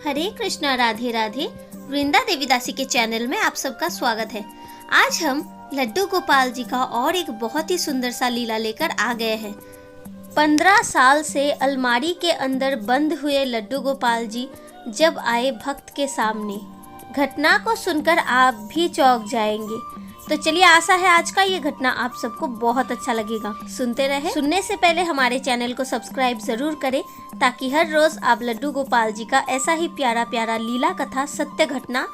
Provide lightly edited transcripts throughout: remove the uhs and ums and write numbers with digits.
हरे कृष्णा, राधे राधे। वृंदा देवी दासी के चैनल में आप सबका स्वागत है। आज हम लड्डू गोपाल जी का और एक बहुत ही सुंदर सा लीला लेकर आ गए हैं। 15 साल से अलमारी के अंदर बंद हुए लड्डू गोपाल जी जब आए भक्त के सामने, घटना को सुनकर आप भी चौंक जाएंगे। तो चलिए, आशा है आज का ये घटना आप सबको बहुत अच्छा लगेगा। सुनते रहे। सुनने से पहले हमारे चैनल को सब्सक्राइब जरूर करें ताकि हर रोज आप लड्डू गोपाल जी का ऐसा ही प्यारा प्यारा लीला कथा सत्य घटना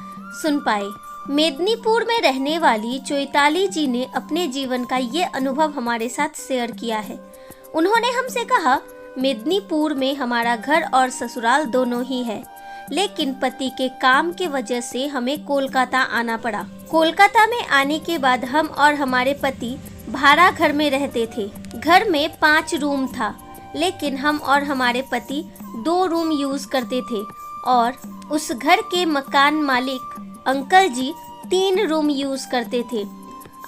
सुन पाए। मेदिनीपुर में रहने वाली चोइताली जी ने अपने जीवन का ये अनुभव हमारे साथ शेयर किया है। उन्होंने हमसे कहा, मेदिनीपुर में हमारा घर और ससुराल दोनों ही है, लेकिन पति के काम के वजह से हमें कोलकाता आना पड़ा। कोलकाता में आने के बाद हम और हमारे पति भाड़ा घर में रहते थे। घर में 5 रूम था, लेकिन हम और हमारे पति 2 रूम यूज करते थे और उस घर के मकान मालिक अंकल जी 3 रूम यूज करते थे।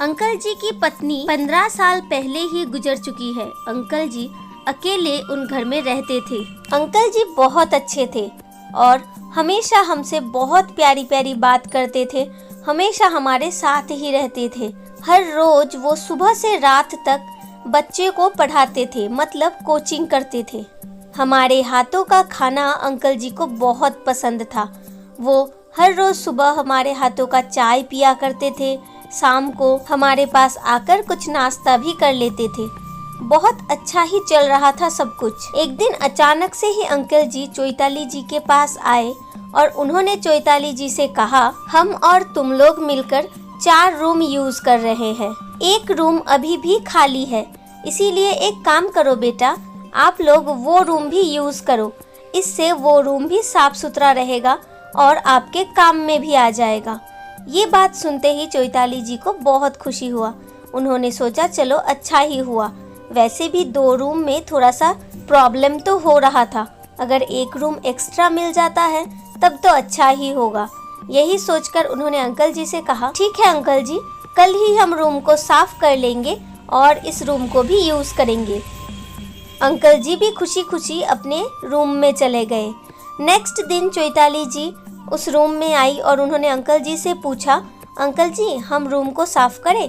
अंकल जी की पत्नी 15 साल पहले ही गुजर चुकी है। अंकल जी अकेले उन घर में रहते थे। अंकल जी बहुत अच्छे थे और हमेशा हमसे बहुत प्यारी प्यारी बात करते थे, हमेशा हमारे साथ ही रहते थे। हर रोज वो सुबह से रात तक बच्चे को पढ़ाते थे, मतलब कोचिंग करते थे। हमारे हाथों का खाना अंकल जी को बहुत पसंद था। वो हर रोज सुबह हमारे हाथों का चाय पिया करते थे, शाम को हमारे पास आकर कुछ नाश्ता भी कर लेते थे। बहुत अच्छा ही चल रहा था सब कुछ। एक दिन अचानक से ही अंकल जी चोइताली जी के पास आए और उन्होंने चोइताली जी से कहा, हम और तुम लोग मिलकर 4 रूम यूज कर रहे हैं, 1 रूम अभी भी खाली है, इसीलिए एक काम करो बेटा, आप लोग वो रूम भी यूज करो, इससे वो रूम भी साफ सुथरा रहेगा और आपके काम में भी आ जाएगा। ये बात सुनते ही चोइताली जी को बहुत खुशी हुआ। उन्होंने सोचा, चलो अच्छा ही हुआ, वैसे भी 2 रूम में थोड़ा सा प्रॉब्लम तो हो रहा था, अगर 1 रूम एक्स्ट्रा मिल जाता है तब तो अच्छा ही होगा। यही सोचकर उन्होंने अंकल जी से कहा, ठीक है अंकल जी, कल ही हम रूम को साफ कर लेंगे और इस रूम को भी यूज करेंगे। अंकल जी भी खुशी खुशी अपने रूम में चले गए। नेक्स्ट दिन चोइताली जी उस रूम में आई और उन्होंने अंकल जी से पूछा, अंकल जी हम रूम को साफ करें?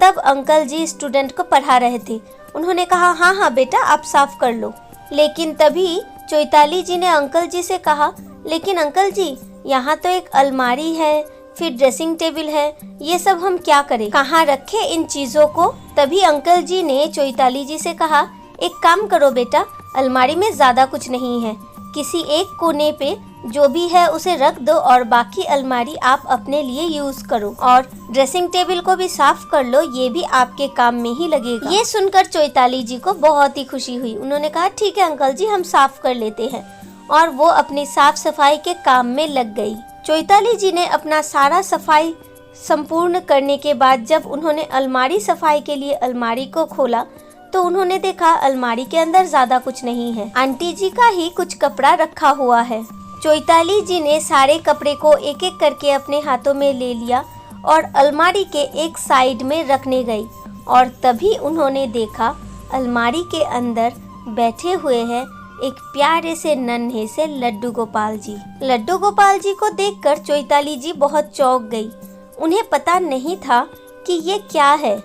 तब अंकल जी स्टूडेंट को पढ़ा रहे थे। उन्होंने कहा, हाँ हाँ बेटा, आप साफ कर लो। लेकिन तभी चोइताली जी ने अंकल जी से कहा, लेकिन अंकल जी यहाँ तो एक अलमारी है, फिर ड्रेसिंग टेबल है, ये सब हम क्या करें, कहाँ रखें इन चीजों को? तभी अंकल जी ने चोइताली जी से कहा, एक काम करो बेटा, अलमारी में ज्यादा कुछ नहीं है, किसी एक कोने पे जो भी है उसे रख दो और बाकी अलमारी आप अपने लिए यूज करो और ड्रेसिंग टेबल को भी साफ कर लो, ये भी आपके काम में ही लगेगा। ये सुनकर चोइताली जी को बहुत ही खुशी हुई। उन्होंने कहा, ठीक है अंकल जी, हम साफ कर लेते हैं, और वो अपनी साफ सफाई के काम में लग गई। चोइताली जी ने अपना सारा सफाई संपूर्ण करने के बाद जब उन्होंने अलमारी सफाई के लिए अलमारी को खोला तो उन्होंने देखा अलमारी के अंदर ज्यादा कुछ नहीं है, आंटी जी का ही कुछ कपड़ा रखा हुआ है। चोइताली जी ने सारे कपड़े को एक एक करके अपने हाथों में ले लिया और अलमारी के एक साइड में रखने गई, और तभी उन्होंने देखा अलमारी के अंदर बैठे हुए हैं एक प्यारे से नन्हे से लड्डू गोपाल जी। लड्डू गोपाल जी को देखकर चोइताली जी बहुत चौंक गई। उन्हें पता नहीं था कि ये क्या है।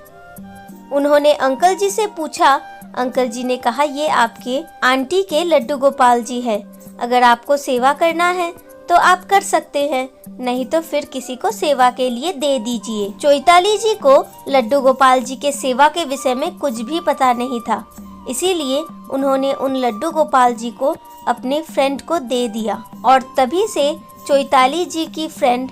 उन्होंने अंकल जी से पूछा। अंकल जी ने कहा, ये आपके आंटी के लड्डू गोपाल जी है, अगर आपको सेवा करना है तो आप कर सकते हैं, नहीं तो फिर किसी को सेवा के लिए दे दीजिए। चोइताली जी को लड्डू गोपाल जी के सेवा के विषय में कुछ भी पता नहीं था, इसीलिए उन्होंने उन लड्डू गोपाल जी को अपने फ्रेंड को दे दिया, और तभी से चोइताली जी की फ्रेंड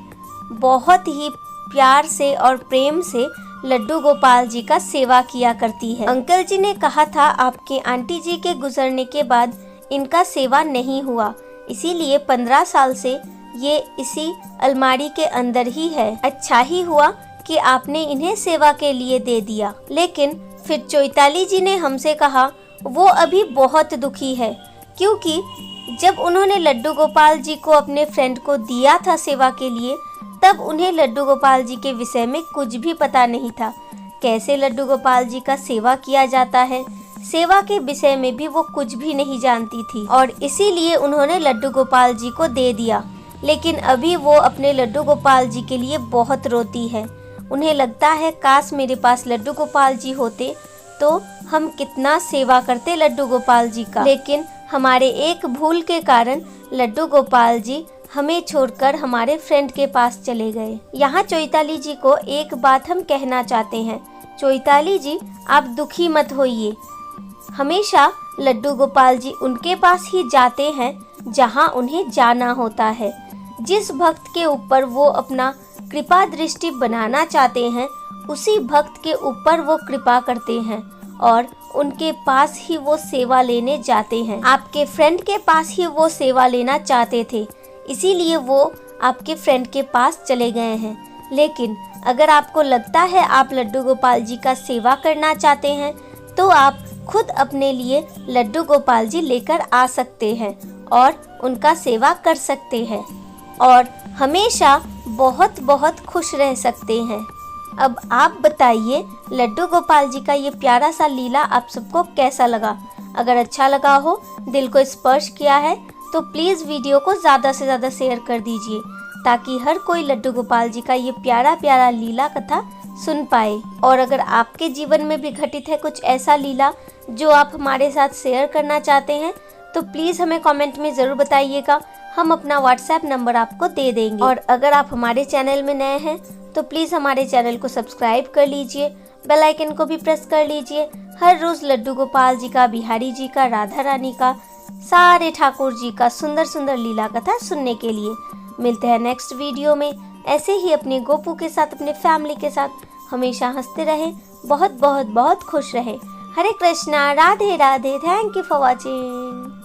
बहुत ही प्यार से और प्रेम से लड्डू गोपाल जी का सेवा किया करती है। अंकल जी ने कहा था, आपके आंटी जी के गुजरने के बाद इनका सेवा नहीं हुआ, इसीलिए 15 साल से ये इसी अलमारी के अंदर ही है। अच्छा ही हुआ कि आपने इन्हें सेवा के लिए दे दिया। लेकिन फिर चोइताली जी ने हमसे कहा, वो अभी बहुत दुखी है, क्योंकि जब उन्होंने लड्डू गोपाल जी को अपने फ्रेंड को दिया था सेवा के लिए, तब उन्हें लड्डू गोपाल जी के विषय में कुछ भी पता नहीं था। कैसे लड्डू गोपाल जी का सेवा किया जाता है, सेवा के विषय में भी वो कुछ भी नहीं जानती थी और इसीलिए उन्होंने लड्डू गोपाल जी को दे दिया। लेकिन अभी वो अपने लड्डू गोपाल जी के लिए बहुत रोती है। उन्हें लगता है काश मेरे पास लड्डू गोपाल जी होते तो हम कितना सेवा करते लड्डू गोपाल जी का। लेकिन हमारे एक भूल के कारण लड्डू गोपाल जी हमें छोड़कर हमारे फ्रेंड के पास चले गए। यहाँ चैताली जी को एक बात हम कहना चाहते हैं। चैताली जी, आप दुखी मत होइए। हमेशा लड्डू गोपाल जी उनके पास ही जाते हैं जहाँ उन्हें जाना होता है। जिस भक्त के ऊपर वो अपना कृपा दृष्टि बनाना चाहते हैं उसी भक्त के ऊपर वो कृपा करते हैं और उनके पास ही वो सेवा लेने जाते हैं। आपके फ्रेंड के पास ही वो सेवा लेना चाहते थे, इसीलिए वो आपके फ्रेंड के पास चले गए हैं। लेकिन अगर आपको लगता है आप लड्डू गोपाल जी का सेवा करना चाहते हैं तो आप खुद अपने लिए लड्डू गोपाल जी लेकर आ सकते हैं और उनका सेवा कर सकते हैं और हमेशा बहुत बहुत खुश रह सकते हैं। अब आप बताइए लड्डू गोपाल जी का ये प्यारा सा लीला आप सबको कैसा लगा। अगर अच्छा लगा हो, दिल को स्पर्श किया है तो प्लीज़ वीडियो को ज़्यादा से ज़्यादा शेयर कर दीजिए ताकि हर कोई लड्डू गोपाल जी का ये प्यारा प्यारा लीला कथा सुन पाए। और अगर आपके जीवन में भी घटित है कुछ ऐसा लीला जो आप हमारे साथ शेयर करना चाहते हैं तो प्लीज़ हमें कमेंट में ज़रूर बताइएगा। हम अपना व्हाट्सएप नंबर आपको दे देंगे। और अगर आप हमारे चैनल में नए हैं तो प्लीज़ हमारे चैनल को सब्सक्राइब कर लीजिए, बेल आइकन को भी प्रेस कर लीजिए। हर रोज़ लड्डू गोपाल जी का, बिहारी जी का, राधा रानी का, सारे ठाकुर जी का सुंदर सुंदर लीला कथा सुनने के लिए। मिलते हैं नेक्स्ट वीडियो में। ऐसे ही अपने गोपू के साथ, अपने फैमिली के साथ हमेशा हंसते रहें, बहुत बहुत बहुत खुश रहें। Hare Krishna, Radhe Radhe. Thank you for watching.